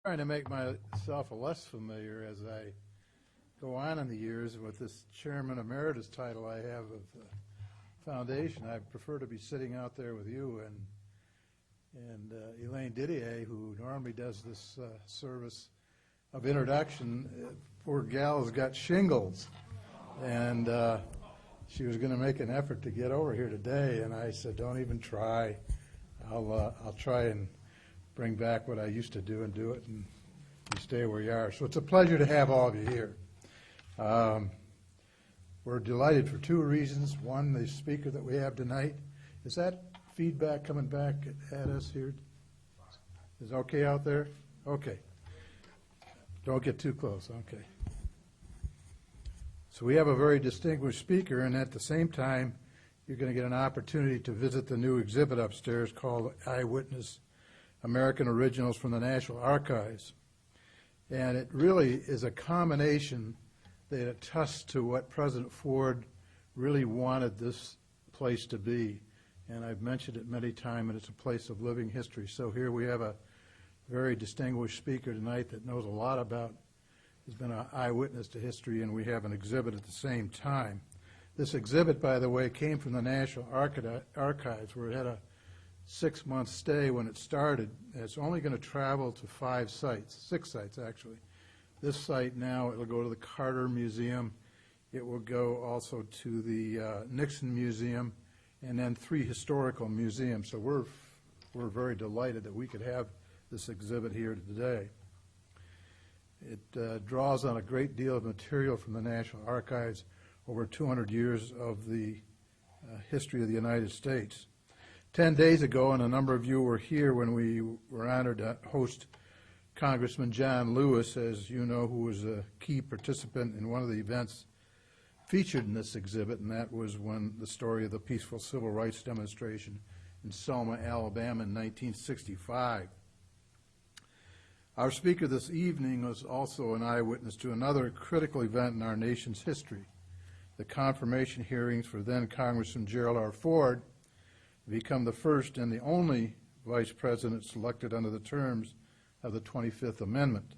Trying to make myself less familiar as I go on in the years with this chairman emeritus title I have of the foundation. I prefer to be sitting out there with you and Elaine Didier, who normally does this service of introduction. Poor gal's got shingles, and she was going to make an effort to get over here today, and I said, don't even try. I'll try and bring back what I used to do and do it, and you stay where you are. So it's a pleasure to have all of you here. We're delighted for two reasons. One, the speaker that we have tonight. Is that feedback coming back at us here? Is it okay out there? Okay. Don't get too close. Okay. So we have a very distinguished speaker, and at the same time, you're going to get an opportunity to visit the new exhibit upstairs called Eyewitness American Originals from the National Archives. And it really is a combination that attests to what President Ford really wanted this place to be. And I've mentioned it many times, and it's a place of living history. So here we have a very distinguished speaker tonight that knows a lot about, has been an eyewitness to history, and we have an exhibit at the same time. This exhibit, by the way, came from the National Archives, where it had a 6-month stay when it started. It's only going to travel to 6 sites actually. This site now, it'll go to the Carter Museum. It will go also to the Nixon Museum, and then 3 historical museums. So we're very delighted that we could have this exhibit here today. It draws on a great deal of material from the National Archives, over 200 years of the history of the United States. 10 days ago, and a number of you were here when we were honored to host Congressman John Lewis, as you know, who was a key participant in one of the events featured in this exhibit, and that was when the story of the peaceful civil rights demonstration in Selma, Alabama in 1965. Our speaker this evening was also an eyewitness to another critical event in our nation's history, the confirmation hearings for then Congressman Gerald R. Ford to become the first and the only vice president selected under the terms of the 25th Amendment.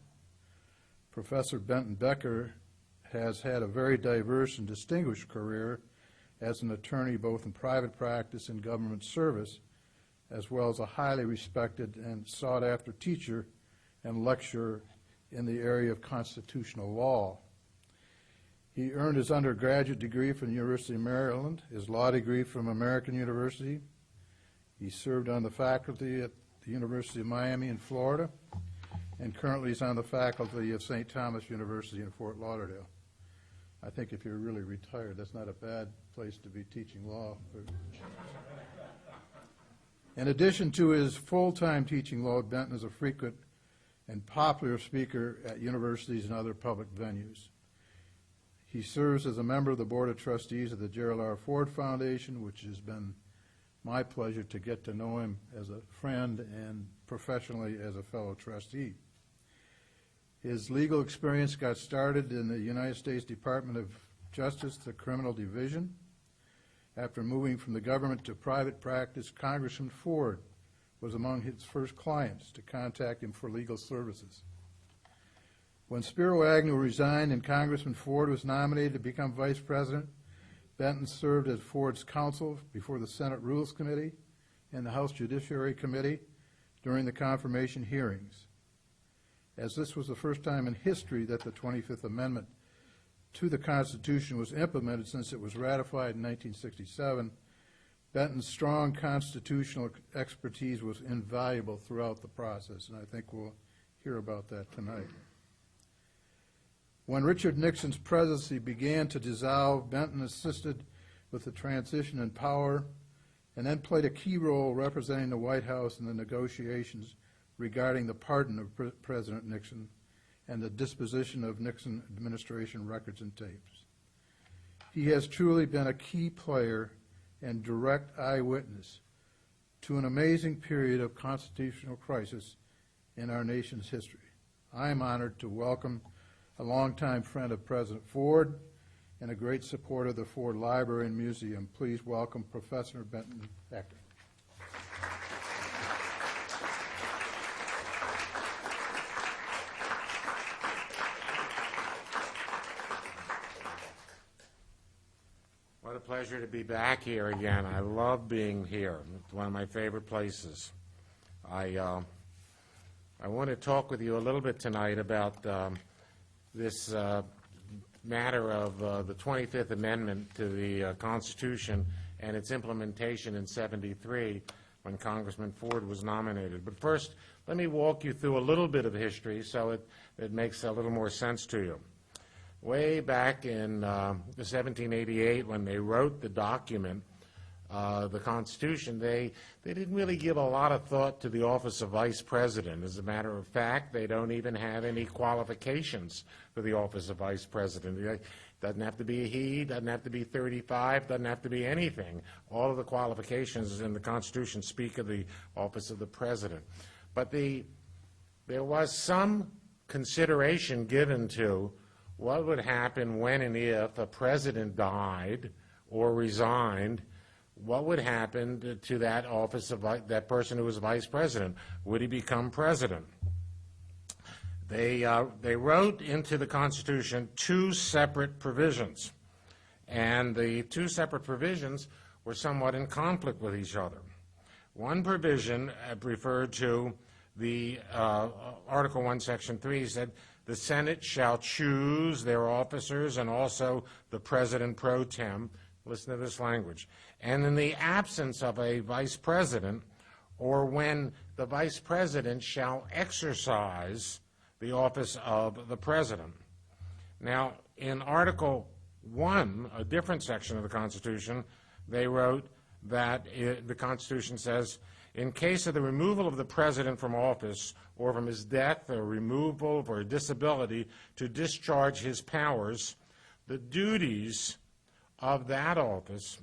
Professor Benton Becker has had a very diverse and distinguished career as an attorney both in private practice and government service, as well as a highly respected and sought-after teacher and lecturer in the area of constitutional law. He earned his undergraduate degree from the University of Maryland, his law degree from American University. He served on the faculty at the University of Miami in Florida, and currently is on the faculty of St. Thomas University in Fort Lauderdale. I think if you're really retired, that's not a bad place to be teaching law. In addition to his full-time teaching law, Benton is a frequent and popular speaker at universities and other public venues. He serves as a member of the Board of Trustees of the Gerald R. Ford Foundation, which has been my pleasure to get to know him as a friend and professionally as a fellow trustee. His legal experience got started in the United States Department of Justice, the Criminal Division. After moving from the government to private practice, Congressman Ford was among his first clients to contact him for legal services. When Spiro Agnew resigned and Congressman Ford was nominated to become vice president, Benton served as Ford's counsel before the Senate Rules Committee and the House Judiciary Committee during the confirmation hearings. As this was the first time in history that the 25th Amendment to the Constitution was implemented since it was ratified in 1967, Benton's strong constitutional expertise was invaluable throughout the process, and I think we'll hear about that tonight. When Richard Nixon's presidency began to dissolve, Benton assisted with the transition in power and then played a key role representing the White House in the negotiations regarding the pardon of President Nixon and the disposition of Nixon administration records and tapes. He has truly been a key player and direct eyewitness to an amazing period of constitutional crisis in our nation's history. I am honored to welcome a longtime friend of President Ford and a great supporter of the Ford Library and Museum. Please welcome Professor Benton Becker. pleasure to be back here again. I love being here. It's one of my favorite places. I want to talk with you a little bit tonight about this matter of the 25th Amendment to the Constitution and its implementation in '73 when Congressman Ford was nominated. But first, let me walk you through a little bit of history so it makes a little more sense to you. Way back in 1788, when they wrote the document, the Constitution, they didn't really give a lot of thought to the office of Vice President. As a matter of fact, they don't even have any qualifications for the office of Vice President. It doesn't have to be a he, doesn't have to be 35, doesn't have to be anything. All of the qualifications in the Constitution speak of the office of the President. But there was some consideration given to what would happen when and if a president died or resigned. What would happen to that office of that person who was vice president? Would he become president? They wrote into the Constitution two separate provisions, and the two separate provisions were somewhat in conflict with each other. One provision referred to the Article 1, Section 3 said, "The Senate shall choose their officers and also the President pro tem." Listen to this language. "And in the absence of a vice president, or when the vice president shall exercise the office of the president." Now, in Article 1, a different section of the Constitution, they wrote that the Constitution says, "In case of the removal of the president from office or from his death or removal for a disability to discharge his powers, the duties of that office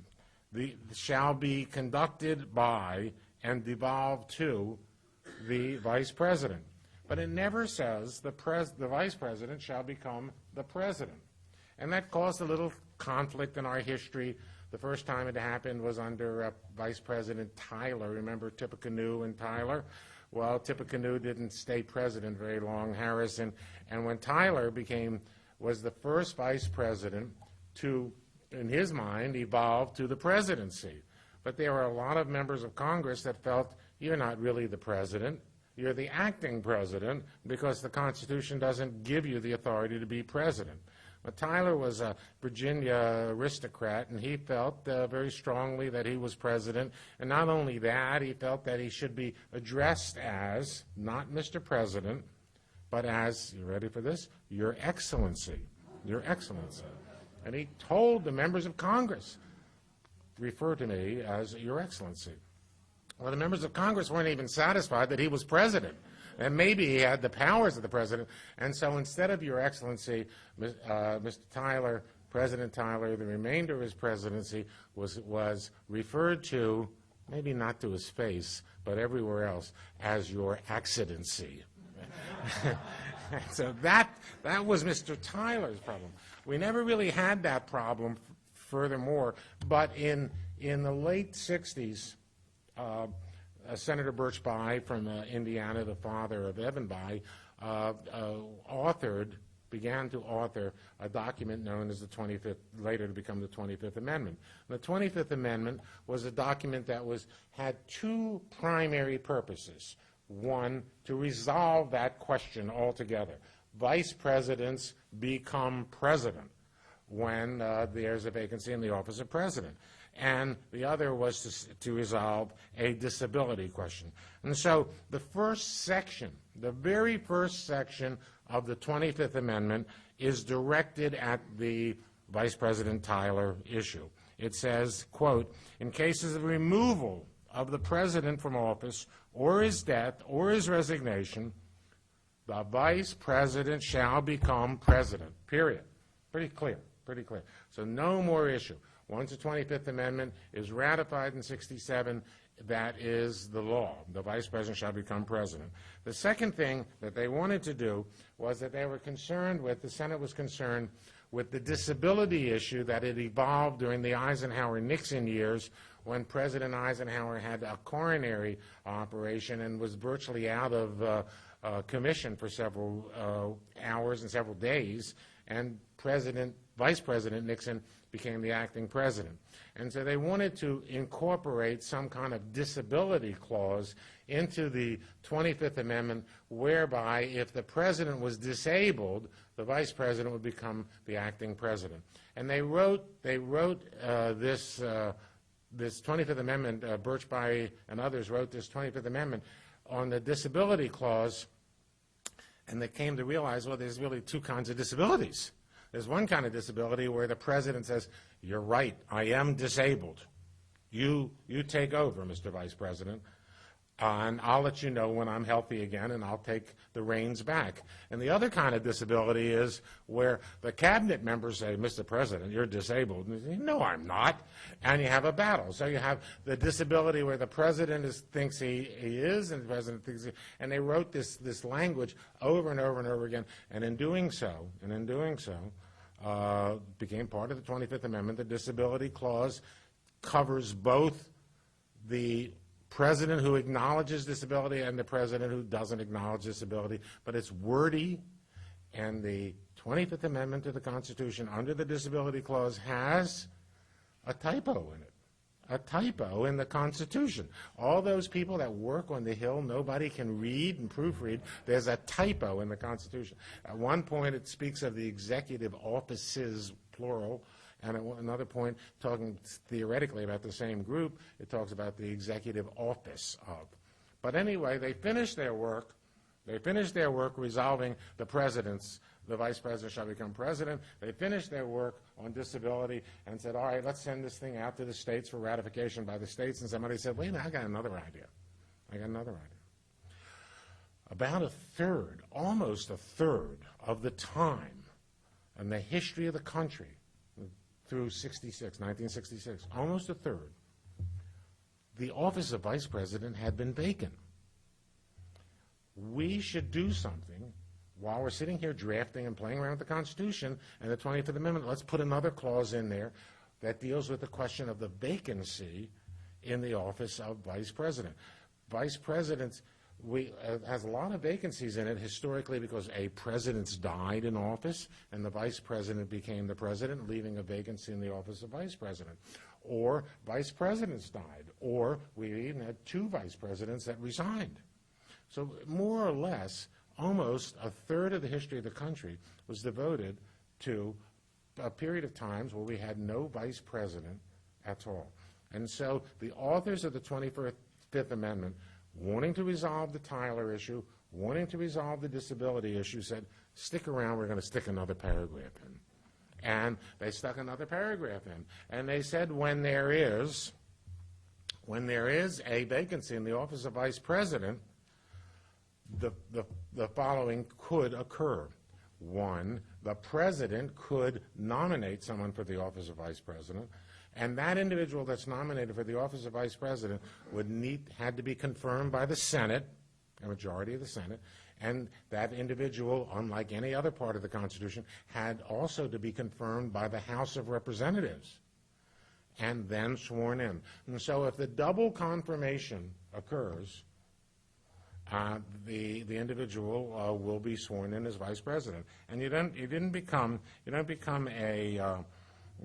shall be conducted by and devolved to the vice president." But it never says the vice president shall become the president. And that caused a little conflict in our history. The first time it happened was under Vice President Tyler. Remember Tippecanoe and Tyler? Well, Tippecanoe didn't stay president very long, Harrison. And when Tyler was the first vice president to, in his mind, evolve to the presidency. But there were a lot of members of Congress that felt, you're not really the president. You're the acting president because the Constitution doesn't give you the authority to be president. But Tyler was a Virginia aristocrat, and he felt very strongly that he was president. And not only that, he felt that he should be addressed as, not Mr. President, but as, you ready for this? Your Excellency. Your Excellency. And he told the members of Congress, refer to me as Your Excellency. Well, the members of Congress weren't even satisfied that he was president. And maybe he had the powers of the president. And so instead of Your Excellency, Mr. Tyler, President Tyler, the remainder of his presidency was referred to, maybe not to his face, but everywhere else, as Your Accidency. So that was Mr. Tyler's problem. We never really had that problem, furthermore, but in the late 60s, Senator Birch Bayh from Indiana, the father of Evan Bayh, began to author a document known as the 25th, later to become the 25th Amendment. The 25th Amendment was a document that had two primary purposes. One, to resolve that question altogether. Vice presidents become president when there's a vacancy in the office of president. And the other was to resolve a disability question. And so the first section, the very first section of the 25th Amendment is directed at the Vice President Tyler issue. It says, quote, "In cases of removal of the president from office or his death or his resignation, the vice president shall become president," period. Pretty clear, pretty clear. So no more issue. Once the 25th Amendment is ratified in '67, that is the law. The vice president shall become president. The second thing that they wanted to do was that they were concerned with, the Senate was concerned with the disability issue that had evolved during the Eisenhower-Nixon years when President Eisenhower had a coronary operation and was virtually out of commission for several hours and several days. and Vice President Nixon became the acting president. And so they wanted to incorporate some kind of disability clause into the 25th Amendment, whereby if the president was disabled, the vice president would become the acting president. And they wrote this 25th Amendment, Birchby and others wrote this 25th Amendment on the disability clause, and they came to realize, well, there's really two kinds of disabilities. There's one kind of disability where the president says, you're right, I am disabled. You take over, Mr. Vice President, and I'll let you know when I'm healthy again, and I'll take the reins back. And the other kind of disability is where the cabinet members say, Mr. President, you're disabled. And they say, no, I'm not. And you have a battle. So you have the disability where the president thinks he is, and the president thinks and they wrote this language over and over and over again. And in doing so, became part of the 25th Amendment. The disability clause covers both the president who acknowledges disability and the president who doesn't acknowledge disability, but it's wordy, and the 25th Amendment to the Constitution under the disability clause has a typo in it, a typo in the Constitution. All those people that work on the Hill, nobody can read and proofread. There's a typo in the Constitution. At one point it speaks of the executive offices, plural, and at another point, talking theoretically about the same group, it talks about the executive office of. But anyway, they finished their work. They finished their work resolving the vice president shall become president. They finished their work on disability and said, all right, let's send this thing out to the states for ratification by the states. And somebody said, wait a minute, I got another idea. About a third, almost a third of the time in the history of the country through 1966, almost a third, the office of vice president had been vacant. We should do something while we're sitting here drafting and playing around with the Constitution and the 25th Amendment. Let's put another clause in there that deals with the question of the vacancy in the office of vice president. Vice presidents has a lot of vacancies in it historically because presidents died in office and the vice president became the president, leaving a vacancy in the office of vice president. Or vice presidents died, or we even had two vice presidents that resigned. So more or less, almost a third of the history of the country was devoted to a period of times where we had no vice president at all. And so the authors of the 25th Amendment, wanting to resolve the Tyler issue, wanting to resolve the disability issue, said, stick around, we're going to stick another paragraph in. And they stuck another paragraph in. And they said when there is a vacancy in the office of vice president, the following could occur. One, the president could nominate someone for the office of vice president, and that individual that's nominated for the office of vice president had to be confirmed by the Senate, a majority of the Senate, and that individual, unlike any other part of the Constitution, had also to be confirmed by the House of Representatives and then sworn in. And so if the double confirmation occurs, the individual will be sworn in as vice president. And you don't become a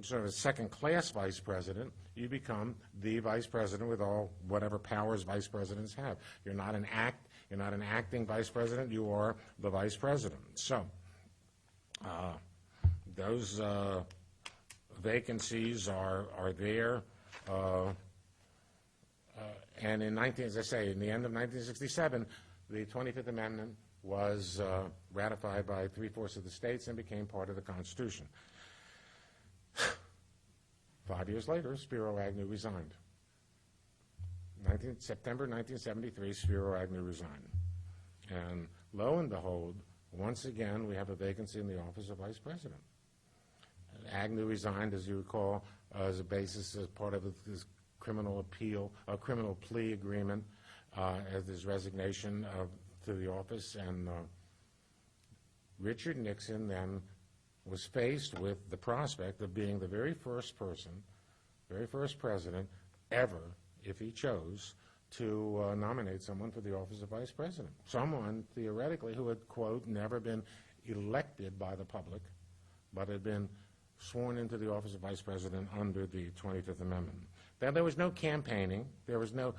sort of a second-class vice president. You become the vice president with whatever powers vice presidents have. You're not an acting vice president. You are the vice president. So those vacancies are there. And as I say, in the end of 1967, the 25th Amendment was ratified by 3/4 of the states and became part of the Constitution. 5 years later, Spiro Agnew resigned. September 1973, Spiro Agnew resigned. And lo and behold, once again, we have a vacancy in the office of vice president. Agnew resigned, as you recall, as part of his criminal plea agreement, as his resignation to the office. And Richard Nixon then was faced with the prospect of being the very first president ever, if he chose, to nominate someone for the office of vice president. Someone, theoretically, who had, quote, never been elected by the public, but had been sworn into the office of Vice President under the 25th Amendment. Now, there was no campaigning. There was no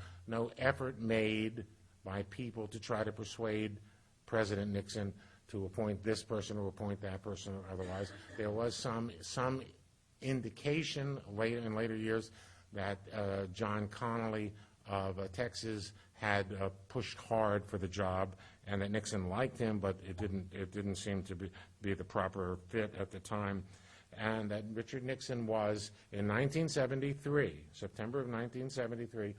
effort made by people to try to persuade President Nixon to appoint this person or appoint that person or otherwise. There was some indication in later years that John Connally of Texas had pushed hard for the job, and that Nixon liked him, but it didn't seem to be the proper fit at the time. And that Richard Nixon was, in 1973, September of 1973,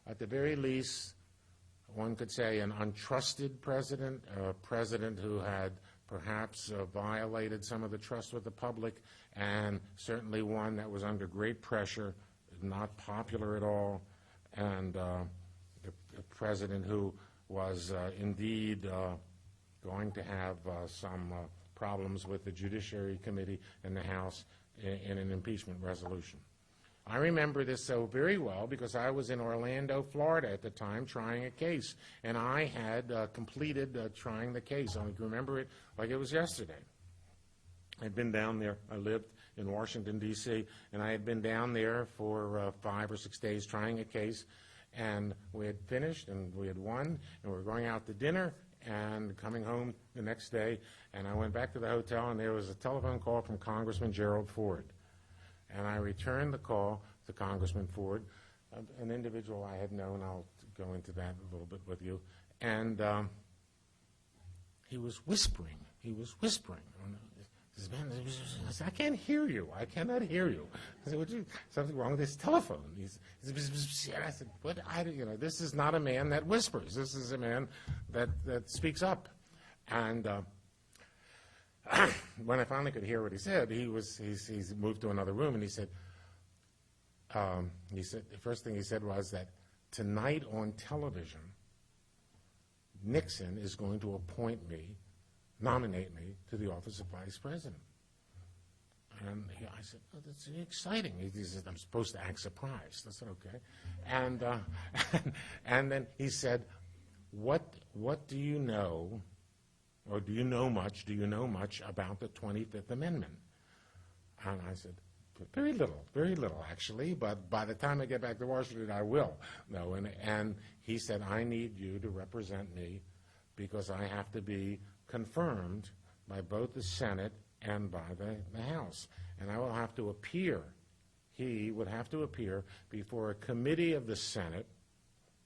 at the very least, one could say an untrusted president, a president who had perhaps violated some of the trust with the public, and certainly one that was under great pressure, not popular at all, and a president who was indeed going to have some problems with the Judiciary Committee and the House in an impeachment resolution. I remember this so very well because I was in Orlando, Florida at the time trying a case, and I had completed trying the case. I can remember it like it was yesterday. I'd been down there. I lived in Washington, D.C., and I had been down there for 5 or 6 days trying a case, and we had finished, and we had won, and we were going out to dinner and coming home the next day, and I went back to the hotel, and there was a telephone call from Congressman Gerald Ford. And I returned the call to Congressman Ford, an individual I had known. I'll go into that a little bit with you. And he was whispering. He was whispering. I said, I can't hear you. I cannot hear you. I said, something wrong with his telephone? I said, what? This is not a man that whispers. This is a man that speaks up. And when I finally could hear what he said, he's moved to another room, and he said, the first thing he said was that tonight on television, Nixon is going to nominate me to the office of Vice President. And I said, oh, that's exciting. He said, I'm supposed to act surprised. I said, okay. And then he said, what do you know, or do you know much about the 25th Amendment? And I said, very little actually, but by the time I get back to Washington, I will know. And he said, I need you to represent me because I have to be confirmed by both the Senate and by the House. And I will have to appear, he would have to appear before a committee of the Senate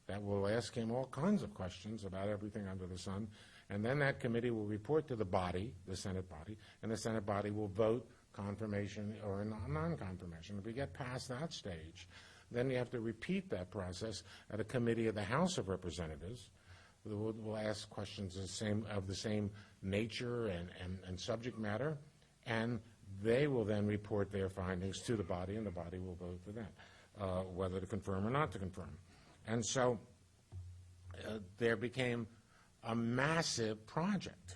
that will ask him all kinds of questions about everything under the sun. And then that committee will report to the body, the Senate body, and the Senate body will vote confirmation or non-confirmation. If we get past that stage, then you have to repeat that process at a committee of the House of Representatives. We'll ask questions of the same nature and subject matter, and they will then report their findings to the body, and the body will vote for that, whether to confirm or not to confirm. And so there became a massive project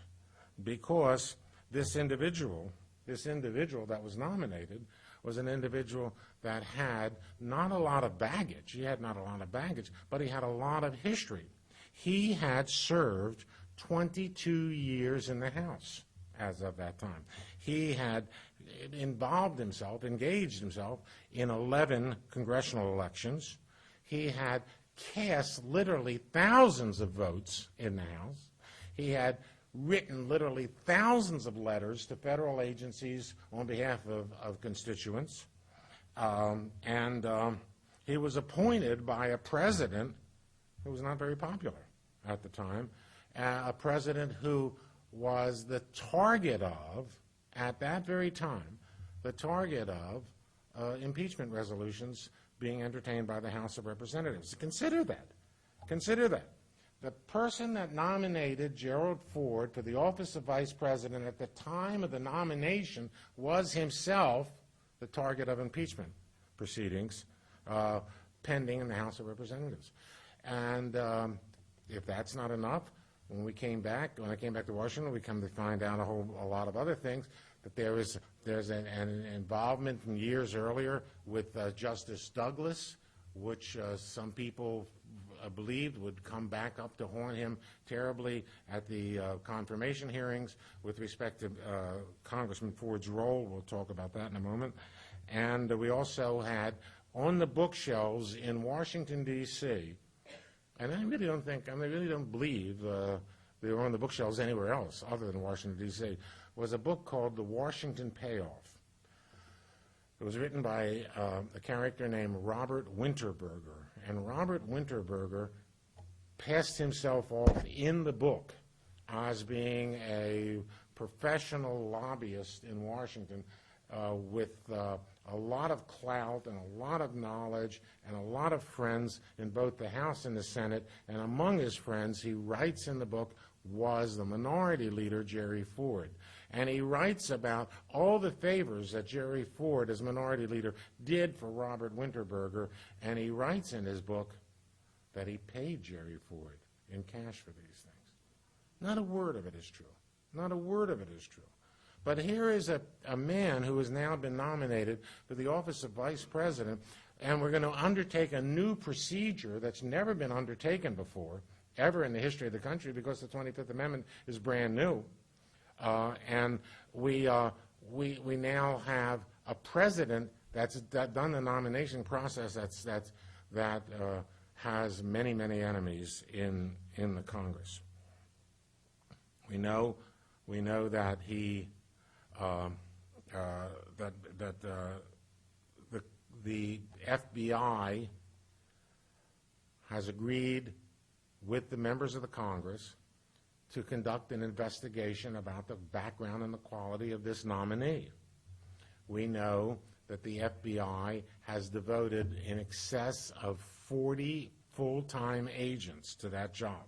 because this individual that was nominated was an individual that had not a lot of baggage. He had not a lot of baggage, but he had a lot of history. He had served 22 years in the House as of that time. He had engaged himself in 11 congressional elections. He had cast literally thousands of votes in the House. He had written literally thousands of letters to federal agencies on behalf of constituents. He was appointed by a president who was not very popular at the time, a president who was the target of, at that very time, the target of impeachment resolutions being entertained by the House of Representatives. Consider that. Consider that. The person that nominated Gerald Ford for the office of Vice President at the time of the nomination was himself the target of impeachment proceedings pending in the House of Representatives. And if that's not enough, when I came back to Washington, we come to find out a lot of other things, that there's an involvement from years earlier with Justice Douglas, which some people believed would come back up to haunt him terribly at the confirmation hearings with respect to Congressman Ford's role. We'll talk about that in a moment. And we also had on the bookshelves in Washington, D.C., and I really don't believe they were on the bookshelves anywhere else other than Washington, D.C., was a book called The Washington Payoff. It was written by a character named Robert Winterberger, and Robert Winterberger passed himself off in the book as being a professional lobbyist in Washington with a lot of clout and a lot of knowledge and a lot of friends in both the House and the Senate. And among his friends, he writes in the book, was the minority leader, Jerry Ford. And he writes about all the favors that Jerry Ford, as minority leader, did for Robert Winterberger. And he writes in his book that he paid Jerry Ford in cash for these things. Not a word of it is true. Not a word of it is true. But here is a man who has now been nominated for the office of vice president, and we're going to undertake a new procedure that's never been undertaken before, ever in the history of the country, because the 25th Amendment is brand new. And we now have a president that's done the nomination process that has many, many enemies in the Congress. We know that he the FBI has agreed with the members of the Congress to conduct an investigation about the background and the quality of this nominee. We know that the FBI has devoted in excess of 40 full-time agents to that job,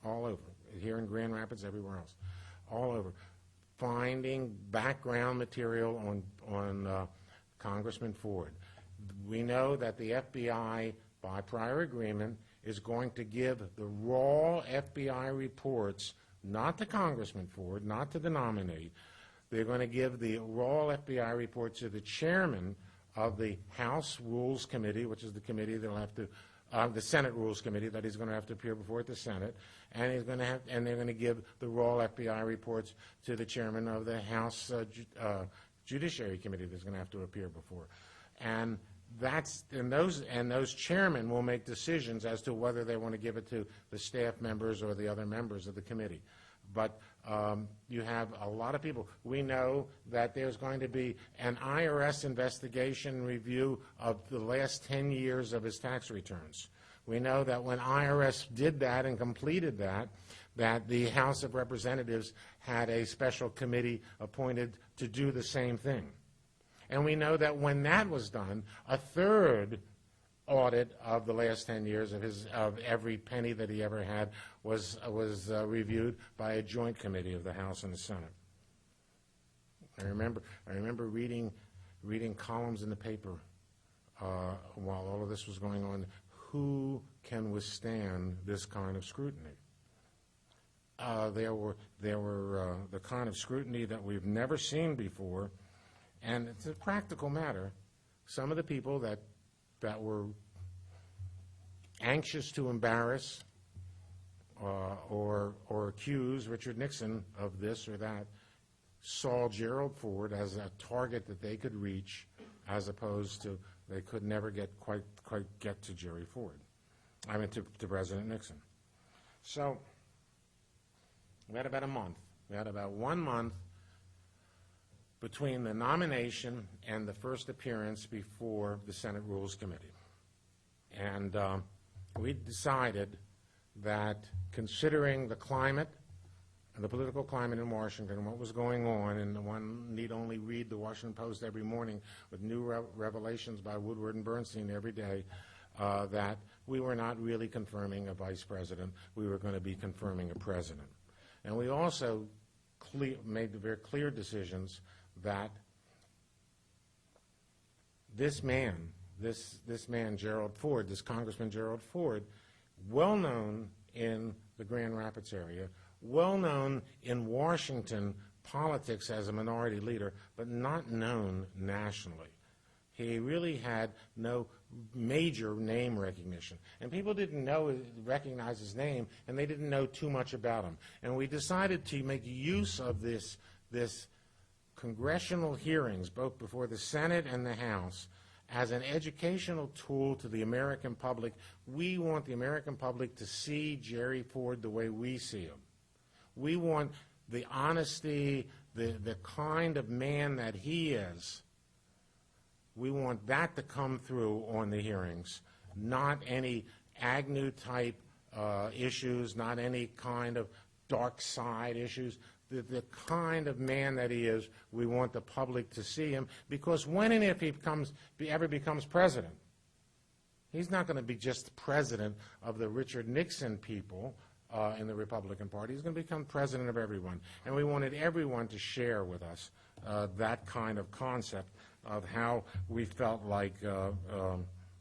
all over, here in Grand Rapids, everywhere else, all over, finding background material on Congressman Ford. We know that the FBI, by prior agreement, is going to give the raw FBI reports, not to Congressman Ford, not to the nominee. They're going to give the raw FBI report to the chairman of the House Rules Committee, which is the committee that will have to, the Senate Rules Committee that he's going to have to appear before at the Senate, and he's going to have, and they're going to give the raw FBI reports to the chairman of the House Judiciary Committee that's going to have to appear before, and those chairmen will make decisions as to whether they want to give it to the staff members or the other members of the committee. But you have a lot of people. We know that there's going to be an IRS investigation review of the last 10 years of his tax returns. We know that when IRS did that and completed that the House of Representatives had a special committee appointed to do the same thing. And we know that when that was done, a third audit of the last 10 years of every penny that he ever had was reviewed by a joint committee of the House and the Senate. I remember reading columns in the paper while all of this was going on. Who can withstand this kind of scrutiny? There were the kind of scrutiny that we've never seen before, and it's a practical matter. Some of the people that were anxious to embarrass or accuse Richard Nixon of this or that saw Gerald Ford as a target that they could reach, as opposed to they could never quite get to Jerry Ford. I mean, to President Nixon. So we had about a month. We had about 1 month between the nomination and the first appearance before the Senate Rules Committee. And we decided that, considering the climate, the political climate in Washington and what was going on, and one need only read the Washington Post every morning with new revelations by Woodward and Bernstein every day, that we were not really confirming a vice president. We were going to be confirming a president. And we also made the very clear decisions that this man, Gerald Ford, this Congressman Gerald Ford, well known in the Grand Rapids area, well known in Washington politics as a minority leader, but not known nationally. He really had no major name recognition. And people didn't recognize his name, and they didn't know too much about him. And we decided to make use of this congressional hearings, both before the Senate and the House, as an educational tool to the American public. We want the American public to see Jerry Ford the way we see him. We want the honesty, the kind of man that he is. We want that to come through on the hearings, not any Agnew-type issues, not any kind of dark side issues. The kind of man that he is, we want the public to see him, because when and if he ever becomes president, he's not going to be just president of the Richard Nixon people in the Republican Party. He's going to become president of everyone. And we wanted everyone to share with us that kind of concept of how we felt like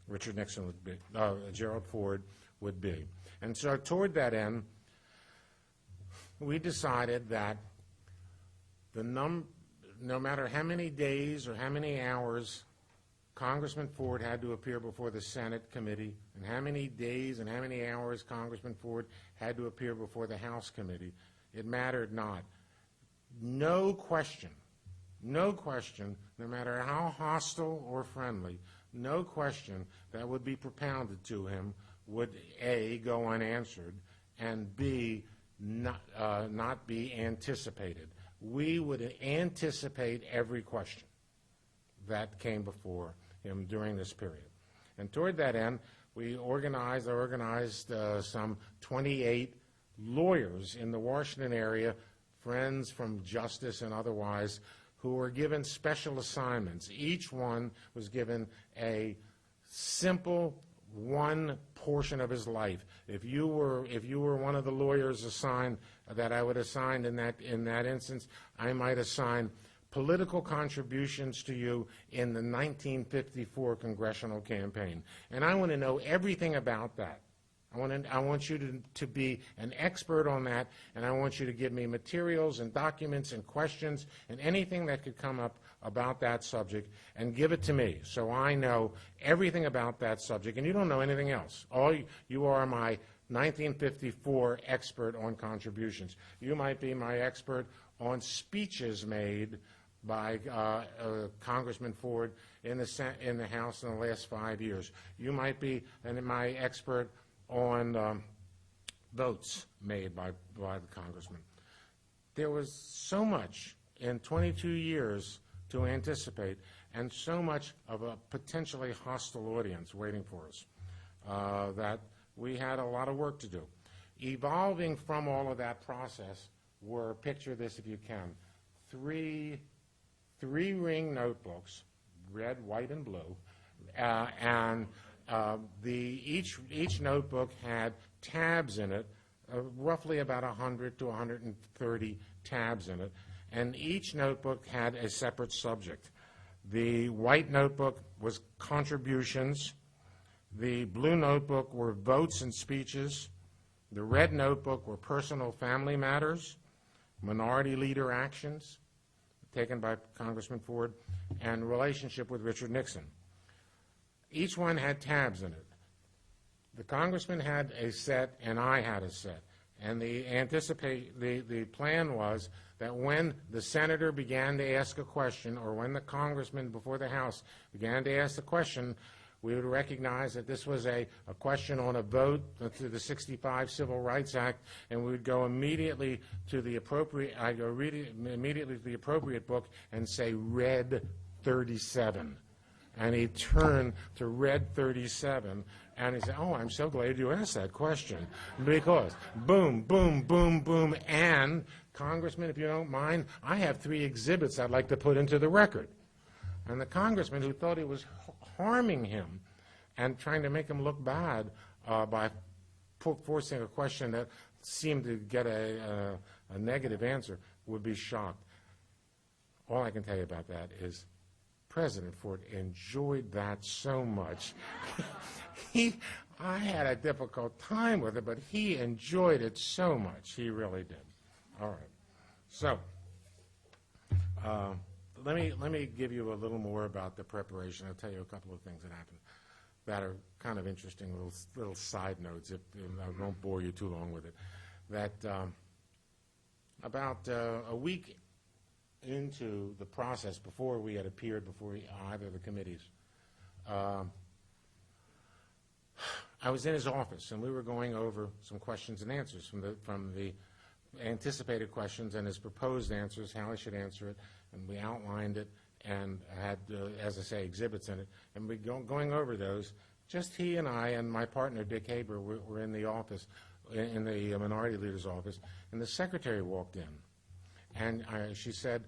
Richard Nixon would be, Gerald Ford would be. And so toward that end, we decided that no matter how many days or how many hours Congressman Ford had to appear before the Senate committee, and how many days and how many hours Congressman Ford had to appear before the House committee, it mattered not. No question, no matter how hostile or friendly, no question that would be propounded to him would A, go unanswered, and B, not be anticipated. We would anticipate every question that came before him during this period. And toward that end, we organized some 28 lawyers in the Washington area, friends from justice and otherwise, who were given special assignments. Each one was given a simple one portion of his life. If you were one of the lawyers assigned that I would assign in that instance, I might assign political contributions to you in the 1954 congressional campaign. And I want to know everything about that. I want you to be an expert on that, and I want you to give me materials and documents and questions and anything that could come up about that subject, and give it to me so I know everything about that subject, and you don't know anything else. You are my 1954 expert on contributions. You might be my expert on speeches made by Congressman Ford in the House in the last 5 years. You might be my expert on votes made by the congressman. There was so much in 22 years to anticipate, and so much of a potentially hostile audience waiting for us, that we had a lot of work to do. Evolving from all of that process were, picture this if you can, three-ring notebooks, red, white, and blue, and each notebook had tabs in it, roughly about 100 to 130 tabs in it, and each notebook had a separate subject. The white notebook was contributions, the blue notebook were votes and speeches, the red notebook were personal family matters, minority leader actions taken by Congressman Ford, and relationship with Richard Nixon. Each one had tabs in it. The congressman had a set, and I had a set. And the plan was that when the senator began to ask a question, or when the congressman before the House began to ask the question, we would recognize that this was a question on a vote to the 65 Civil Rights Act, and we would go immediately to the appropriate, immediately to the appropriate book and say, Red 37. And he'd turn to Red 37, and he'd say, oh, I'm so glad you asked that question, because boom, boom, boom, boom, and Congressman, if you don't mind, I have 3 exhibits I'd like to put into the record. And the congressman, who thought he was harming him and trying to make him look bad by forcing a question that seemed to get a negative answer, would be shocked. All I can tell you about that is President Ford enjoyed that so much. I had a difficult time with it, but he enjoyed it so much. He really did. All right. So let me give you a little more about the preparation. I'll tell you a couple of things that happened. that are kind of interesting little side notes. If I won't bore you too long with it. That about a week into the process, before we had appeared before either of the committees, I was in his office, and we were going over some questions and answers from the anticipated questions and his proposed answers, how I should answer it, and we outlined it and had, as I say, exhibits in it. And we going over those. Just he and I and my partner, Dick Haber, were in the office, in the minority leader's office, and the secretary walked in. And she said,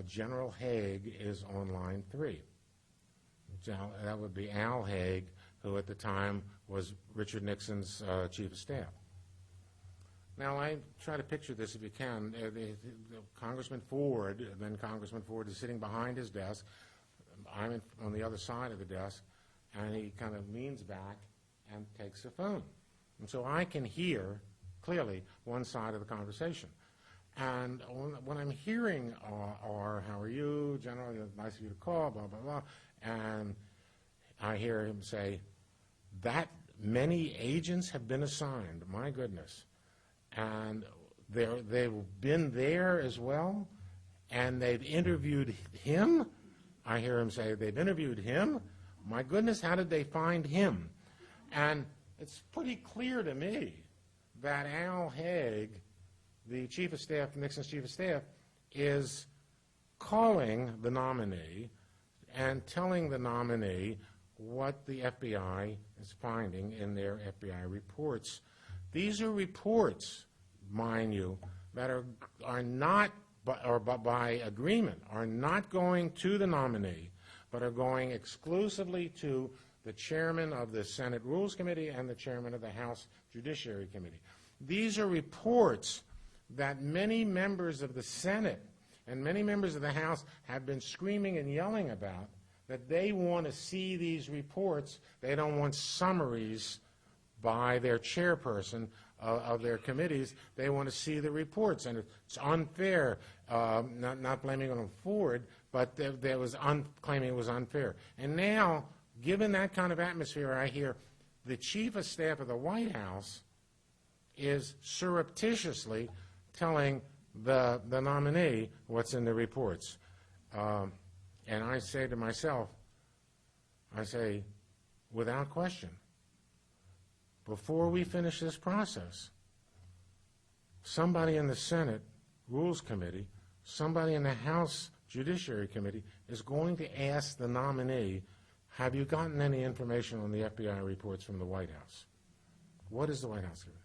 General Haig is on line 3. That would be Al Haig, who at the time was Richard Nixon's chief of staff. Now, I try to picture this if you can. Congressman Ford, then Congressman Ford, is sitting behind his desk. I'm on the other side of the desk, and he kind of leans back and takes the phone. And so I can hear clearly one side of the conversation. And when I'm hearing, how are you, General, nice of you to call, blah, blah, blah, and I hear him say, that many agents have been assigned, my goodness. And they've been there as well, and they've interviewed him. I hear him say, they've interviewed him? My goodness, how did they find him? And it's pretty clear to me that Al Haig, the chief of staff, Nixon's chief of staff, is calling the nominee and telling the nominee what the FBI is finding in their FBI reports. These are reports, mind you, that are not, or by agreement, are not going to the nominee, but are going exclusively to the chairman of the Senate Rules Committee and the chairman of the House Judiciary Committee. These are reports that many members of the Senate and many members of the House have been screaming and yelling about, that they want to see these reports. They don't want summaries by their chairperson of their committees. They want to see the reports. And it's unfair, not blaming it on Ford, but there was claiming it was unfair. And now, given that kind of atmosphere, I hear the chief of staff of the White House is surreptitiously telling the nominee what's in the reports. And I say to myself, I say, without question, before we finish this process, somebody in the Senate Rules Committee, somebody in the House Judiciary Committee is going to ask the nominee, have you gotten any information on the FBI reports from the White House? What is the White House doing?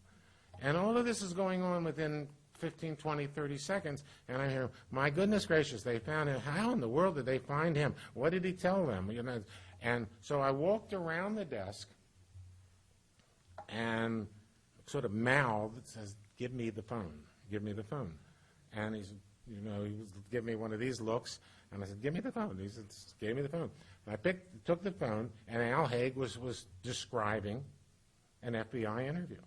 And all of this is going on within 15, 20, 30 seconds, and I hear, my goodness gracious, they found him. How in the world did they find him? What did he tell them? You know, and so I walked around the desk and sort of mouthed, says, give me the phone, give me the phone. And he's, you know, he was giving me one of these looks, and I said, give me the phone. He said, gave me the phone. And I took the phone, and Al Haig was describing an FBI interview.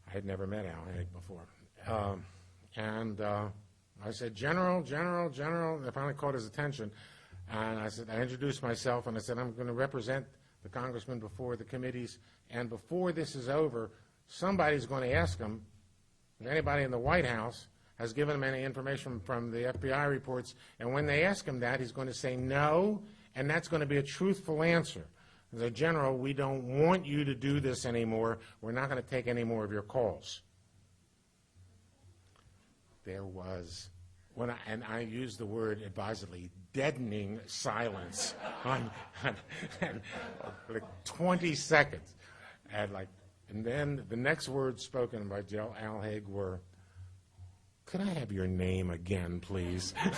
I had never met Al Haig before. I said, General, and I finally caught his attention. And I said, I introduced myself, and I said, I'm going to represent the congressman before the committees, and before this is over, somebody's going to ask him if anybody in the White House has given him any information from the FBI reports, and when they ask him that, he's going to say no, and that's going to be a truthful answer. As a general, we don't want you to do this anymore. We're not going to take any more of your calls. There was, and I use the word advisedly, deadening silence on like 20 seconds. And then the next words spoken by Al Haig were, could I have your name again, please? And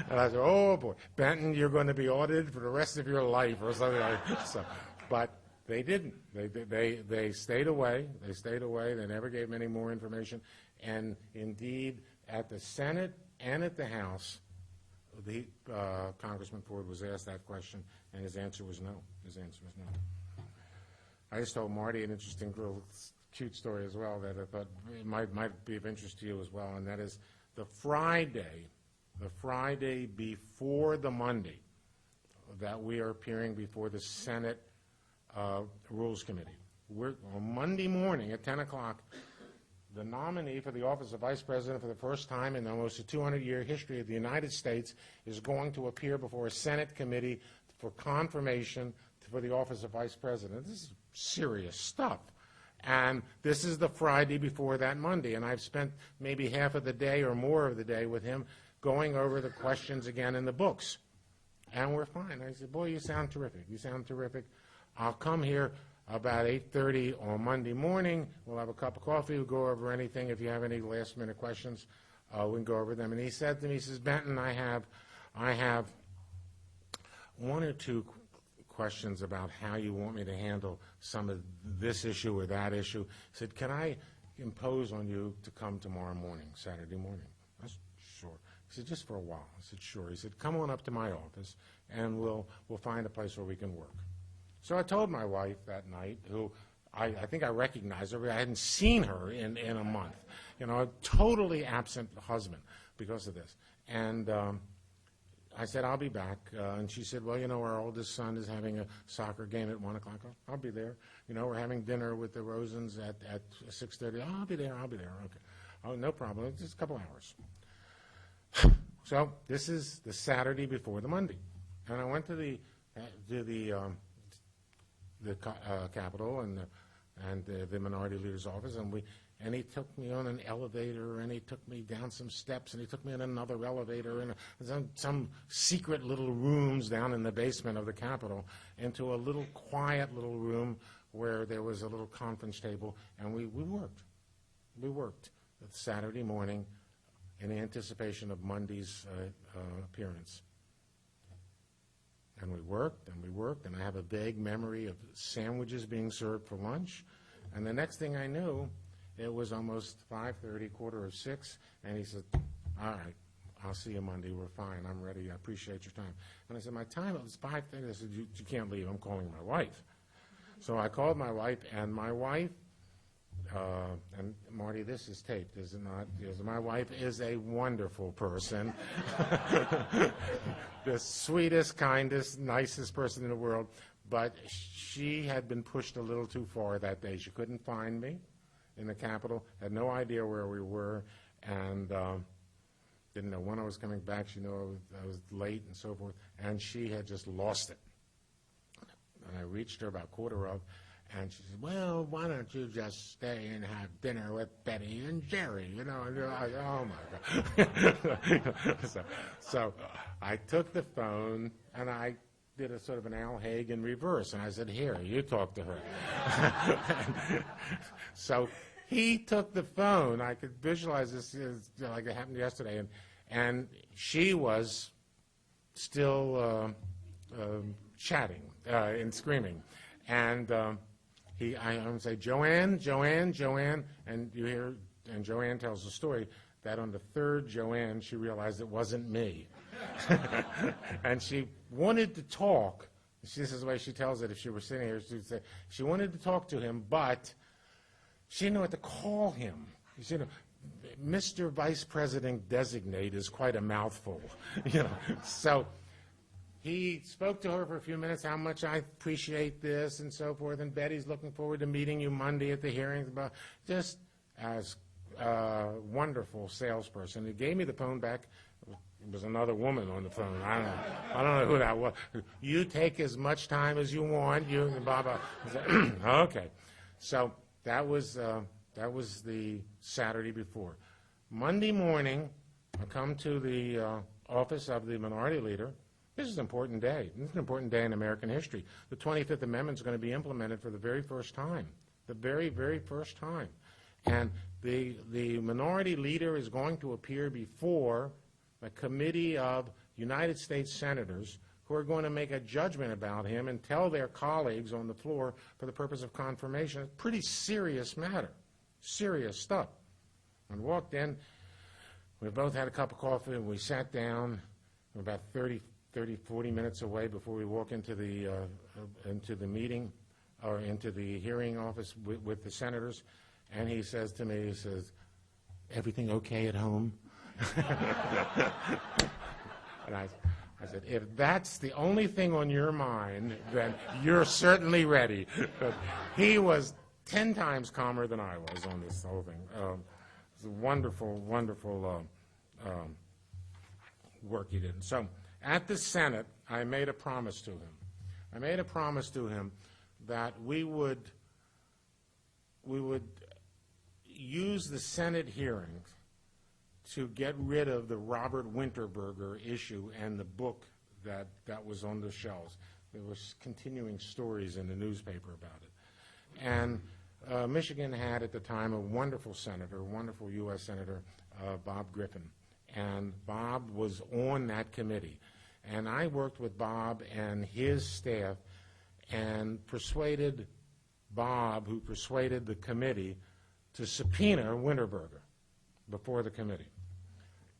I said, oh, boy, Benton, you're going to be audited for the rest of your life or something like that. So, but they didn't. They stayed away. They stayed away. They never gave him any more information. And indeed, at the Senate and at the House, Congressman Ford was asked that question, and his answer was no. His answer was no. I just told Marty an interesting little cute story as well that I thought it might be of interest to you as well, and that is the Friday before the Monday, that we are appearing before the Senate Rules Committee. On Monday morning at 10 o'clock, the nominee for the office of Vice President for the first time in almost a 200-year history of the United States is going to appear before a Senate committee for confirmation for the office of Vice President. This is serious stuff. And this is the Friday before that Monday, and I've spent maybe half of the day or more of the day with him going over the questions again in the books. And we're fine. I said, boy, you sound terrific. You sound terrific. I'll come here about 8:30 on Monday morning. We'll have a cup of coffee. We'll go over anything. If you have any last-minute questions, we can go over them. And he said to me, he says, Benton, I have one or two questions about how you want me to handle some of this issue or that issue. He said, can I impose on you to come tomorrow morning, Saturday morning? I said, sure. He said, just for a while. I said, sure. He said, come on up to my office, and we'll find a place where we can work. So I told my wife that night, who I think I recognized her. I hadn't seen her in a month. You know, a totally absent husband because of this. And I said, I'll be back. And she said, well, you know, our oldest son is having a soccer game at 1 o'clock. I'll be there. You know, we're having dinner with the Rosens at 6:30. Oh, I'll be there. Okay. Oh, no problem. It's just a couple hours. So this is the Saturday before the Monday. And I went to the Capitol and the minority leader's office, and he took me on an elevator, and he took me down some steps, and he took me in another elevator, and some secret little rooms down in the basement of the Capitol, into a little quiet little room where there was a little conference table, and we worked. We worked Saturday morning in anticipation of Monday's appearance. And we worked, and I have a vague memory of sandwiches being served for lunch. And the next thing I knew, it was almost 5:30, 5:45, and he said, all right, I'll see you Monday. We're fine. I'm ready. I appreciate your time. And I said, my time, it was 5:30. I said, you can't leave. I'm calling my wife. So I called my wife, and my wife, and Marty, this is taped, is it not? Yes, my wife is a wonderful person. The sweetest, kindest, nicest person in the world. But she had been pushed a little too far that day. She couldn't find me in the Capitol, had no idea where we were, and didn't know when I was coming back. She knew I was late and so forth, and she had just lost it. And I reached her about 5:45, and she said, well, why don't you just stay and have dinner with Betty and Jerry, you know? And you're like, oh, my God. So I took the phone, and I did a sort of an Al Haig in reverse, and I said, here, you talk to her. So he took the phone. I could visualize this like it happened yesterday, and she was still chatting and screaming. And I would say, Joanne, and you hear, and Joanne tells the story that on the third Joanne, she realized it wasn't me. And she wanted to talk. This is the way she tells it. If she were sitting here, she'd say, she wanted to talk to him, but she didn't know what to call him. You know, Mr. Vice President Designate is quite a mouthful. You know, so he spoke to her for a few minutes, how much I appreciate this and so forth, and Betty's looking forward to meeting you Monday at the hearings, about just as a wonderful salesperson. He gave me the phone back. It was another woman on the phone. I don't know who that was. You take as much time as you want. You and Baba. Okay, so that was the Saturday before. Monday morning, I come to the office of the minority leader. This is an important day. This is an important day in American history. The 25th Amendment is going to be implemented for the very first time. The very, very first time. And the minority leader is going to appear before a committee of United States senators who are going to make a judgment about him and tell their colleagues on the floor for the purpose of confirmation. It's a pretty serious matter, serious stuff. And walked in. We both had a cup of coffee, and we sat down. We're about 30, 40 minutes away before we walk into the meeting or into the hearing office with the senators. And he says to me, he says, everything okay at home? And I said, if that's the only thing on your mind, then you're certainly ready. But he was 10 times calmer than I was on this whole thing. It was a wonderful, wonderful work he did. So at the Senate, I made a promise to him. I made a promise to him that we would use the Senate hearings to get rid of the Robert Winterberger issue and the book that was on the shelves. There was continuing stories in the newspaper about it. And Michigan had at the time a wonderful senator, a wonderful U.S. Senator, Bob Griffin. And Bob was on that committee. And I worked with Bob and his staff and persuaded Bob, who persuaded the committee, to subpoena Winterberger before the committee.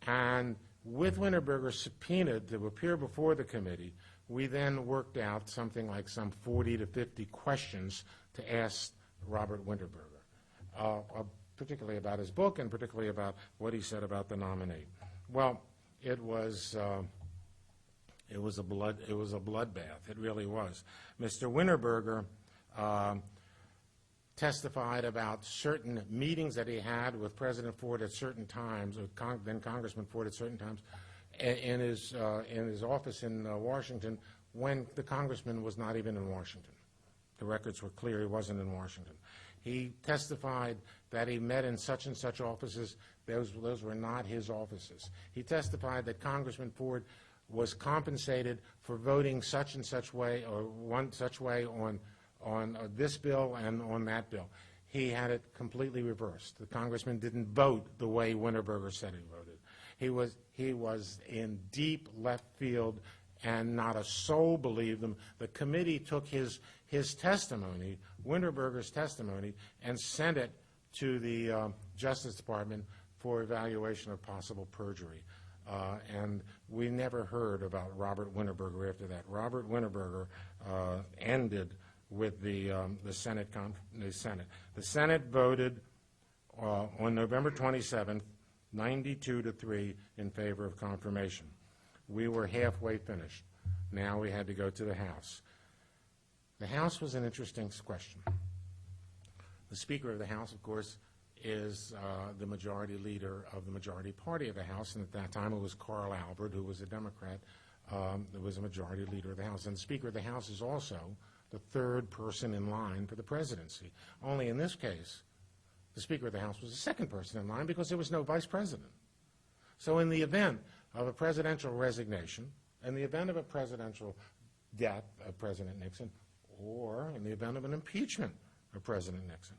And with Winterberger subpoenaed to appear before the committee, we then worked out something like some 40 to 50 questions to ask Robert Winterberger, particularly about his book and particularly about what he said about the nominee. Well, it was a bloodbath. It really was. Mr. Winterberger testified about certain meetings that he had with President Ford at certain times, or then Congressman Ford at certain times, in his office in Washington, when the congressman was not even in Washington. The records were clear he wasn't in Washington. He testified that he met in such and such offices. Those were not his offices. He testified that Congressman Ford was compensated for voting such and such way, or one such way on this bill and on that bill. He had it completely reversed. The congressman didn't vote the way Winterberger said he voted. He was in deep left field, and not a soul believed him. The committee took his testimony, Winterberger's testimony, and sent it to the Justice Department for evaluation of possible perjury. And we never heard about Robert Winterberger after that. Robert Winterberger ended with the Senate. The Senate voted on November 27th, 92-3 in favor of confirmation. We were halfway finished. Now we had to go to the House. The House was an interesting question. The Speaker of the House, of course, is the majority leader of the majority party of the House, and at that time it was Carl Albert, who was a Democrat, that was a majority leader of the House. And the Speaker of the House is also the third person in line for the presidency. Only in this case, the Speaker of the House was the second person in line because there was no vice president. So in the event of a presidential resignation, in the event of a presidential death of President Nixon, or in the event of an impeachment of President Nixon,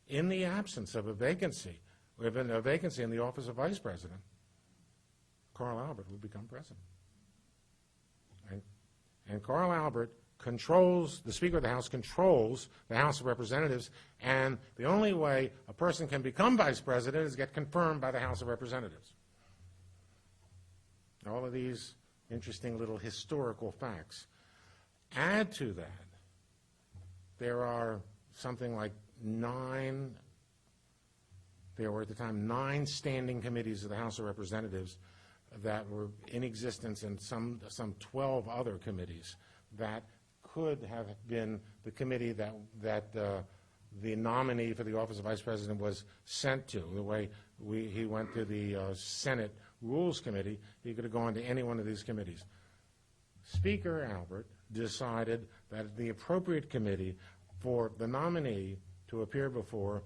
in the absence of a vacancy in the office of vice president, Carl Albert would become president. And Carl Albert controls, the Speaker of the House controls the House of Representatives, and the only way a person can become vice president is get confirmed by the House of Representatives. All of these interesting little historical facts. Add to that, there are something like there were at the time 9 standing committees of the House of Representatives that were in existence, and some 12 other committees that could have been the committee that the nominee for the office of vice president was sent to. The way he went to the Senate Rules Committee, he could have gone to any one of these committees. Speaker Albert decided that the appropriate committee for the nominee to appear before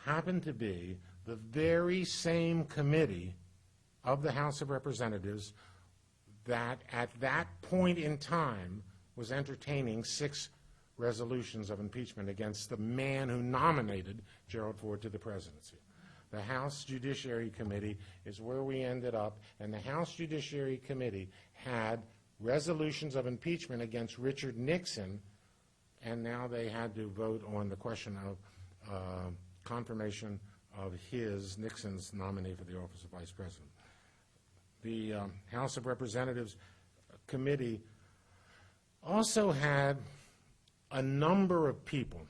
happened to be the very same committee of the House of Representatives that at that point in time was entertaining 6 resolutions of impeachment against the man who nominated Gerald Ford to the presidency. The House Judiciary Committee is where we ended up, and the House Judiciary Committee had resolutions of impeachment against Richard Nixon, and now they had to vote on the question of confirmation of Nixon's nominee for the office of vice president. The House of Representatives Committee also had a number of people,